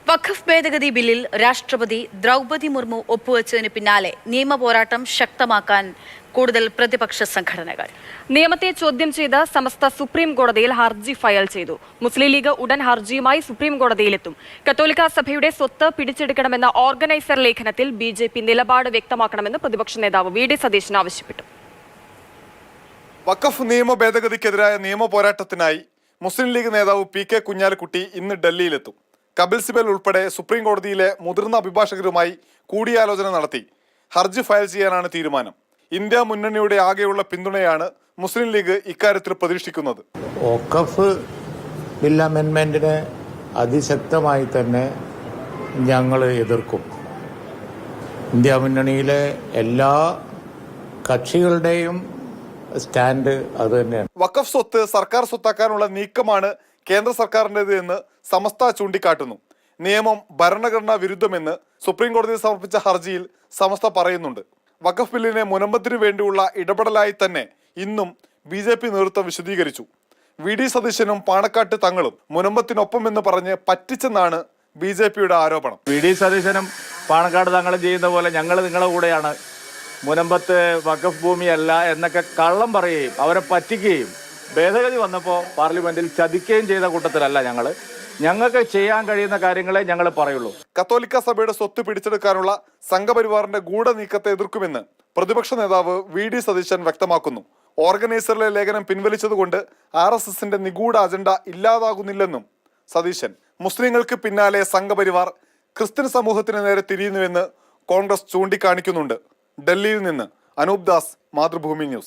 വഖഫ് ഭേദഗതി ബില്ലിൽ രാഷ്ട്രപതി ദ്രൗപദി മുർമു ഒപ്പുവെച്ചതിന് പിന്നാലെ നിയമ പോരാട്ടം ശക്തമാക്കാൻ കൂടുതൽ പ്രതിപക്ഷ സംഘടനകൾ. നിയമത്തെ ചോദ്യം ചെയ്ത് സമസ്ത സുപ്രീം കോടതിയിൽ ഹർജി ഫയൽ ചെയ്തു. മുസ്ലിം ലീഗ് ഉടൻ ഹർജിയുമായി സുപ്രീം കോടതിയിലെത്തും. കത്തോലിക്ക സഭയുടെ സ്വത്ത് പിടിച്ചെടുക്കണമെന്ന ഓർഗനൈസർ ലേഖനത്തിൽ ബിജെപി നിലപാട് വ്യക്തമാക്കണമെന്ന് പ്രതിപക്ഷ നേതാവ് വി ഡി സതീശൻ ആവശ്യപ്പെട്ടു. വഖഫ് നിയമ ഭേദഗതിക്കെതിരായ നിയമ പോരാട്ടത്തിനായി മുസ്ലിം ലീഗ് നേതാവ് പി കെ കുഞ്ഞാലിക്കുട്ടി ഇന്ന് ഡൽഹിയിലെത്തും. കപിൽ സിബൽ ഉൾപ്പെടെ സുപ്രീം കോടതിയിലെ മുതിർന്ന അഭിഭാഷകരുമായി കൂടിയാലോചന നടത്തി ഹർജി ഫയൽ ചെയ്യാനാണ് തീരുമാനം. ഇന്ത്യ മുന്നണിയുടെ ആകെയുള്ള പിന്തുണയാണ് മുസ്ലിം ലീഗ് ഇക്കാര്യത്തിൽ പ്രതീക്ഷിക്കുന്നത്. വഖഫ് ബിൽ അമെൻമെന്റിനെ അതിശക്തമായി തന്നെ ഞങ്ങൾ എതിർക്കും. ഇന്ത്യ മുന്നണിയിലെ എല്ലാ കക്ഷികളുടെയും സ്റ്റാൻഡ് അത് തന്നെയാണ്. വഖഫ് സ്വത്ത് സർക്കാർ സ്വത്താക്കാനുള്ള നീക്കമാണ് കേന്ദ്ര സർക്കാരിൻ്റെത് എന്ന് സമസ്ത ചൂണ്ടിക്കാട്ടുന്നു. നിയമം ഭരണഘടനാ വിരുദ്ധമെന്ന് സുപ്രീം കോടതിയിൽ സമർപ്പിച്ച ഹർജിയിൽ സമസ്ത പറയുന്നുണ്ട്. വഖഫ് ബില്ലിനെ മുനമ്പത്തിന് വേണ്ടിയുള്ള ഇടപെടലായി തന്നെ ഇന്നും ബി.ജെ.പി. നേതൃത്വം വിശദീകരിച്ചു. വി ഡി സതീശനും പാണക്കാട്ട് തങ്ങളും മുനമ്പത്തിനൊപ്പം എന്ന് പറഞ്ഞ് പറ്റിച്ചെന്നാണ് ബി.ജെ.പിയുടെ ആരോപണം. വി ഡി സതീശനും പാണക്കാട് തങ്ങളും ചെയ്യുന്ന പോലെ ഞങ്ങൾ നിങ്ങളുടെ കൂടെയാണ്, മുനമ്പത്ത് വഖഫ് ഭൂമിയല്ല എന്നൊക്കെ കള്ളം പറയുകയും അവരെ പറ്റിക്കുകയും ഭേദഗതി വന്നപ്പോൾ പാർലമെന്റിൽ ചതിക്കുകയും ചെയ്ത കൂട്ടത്തിലല്ല ഞങ്ങൾക്ക് ചെയ്യാൻ കഴിയുന്ന കാര്യങ്ങളെ ഞങ്ങൾ പറയുള്ളൂ. കത്തോലിക്ക സഭയുടെ സ്വത്ത് പിടിച്ചെടുക്കാനുള്ള സംഘപരിവാറിന്റെ ഗൂഢനീക്കത്തെ എതിർക്കുമെന്ന് പ്രതിപക്ഷ നേതാവ് വി ഡി സതീശൻ വ്യക്തമാക്കുന്നു. ഓർഗനൈസറിലെ ലേഖനം പിൻവലിച്ചതുകൊണ്ട് RSSന്റെ നിഗൂഢ അജണ്ട ഇല്ലാതാകുന്നില്ലെന്നും സതീശൻ. മുസ്ലിങ്ങൾക്ക് പിന്നാലെ സംഘപരിവാർ ക്രിസ്ത്യൻ സമൂഹത്തിന് നേരെ തിരിയുന്നുവെന്ന് കോൺഗ്രസ് ചൂണ്ടിക്കാണിക്കുന്നുണ്ട്. ഡൽഹിയിൽ നിന്ന് അനൂപ് ദാസ്, മാതൃഭൂമി ന്യൂസ്.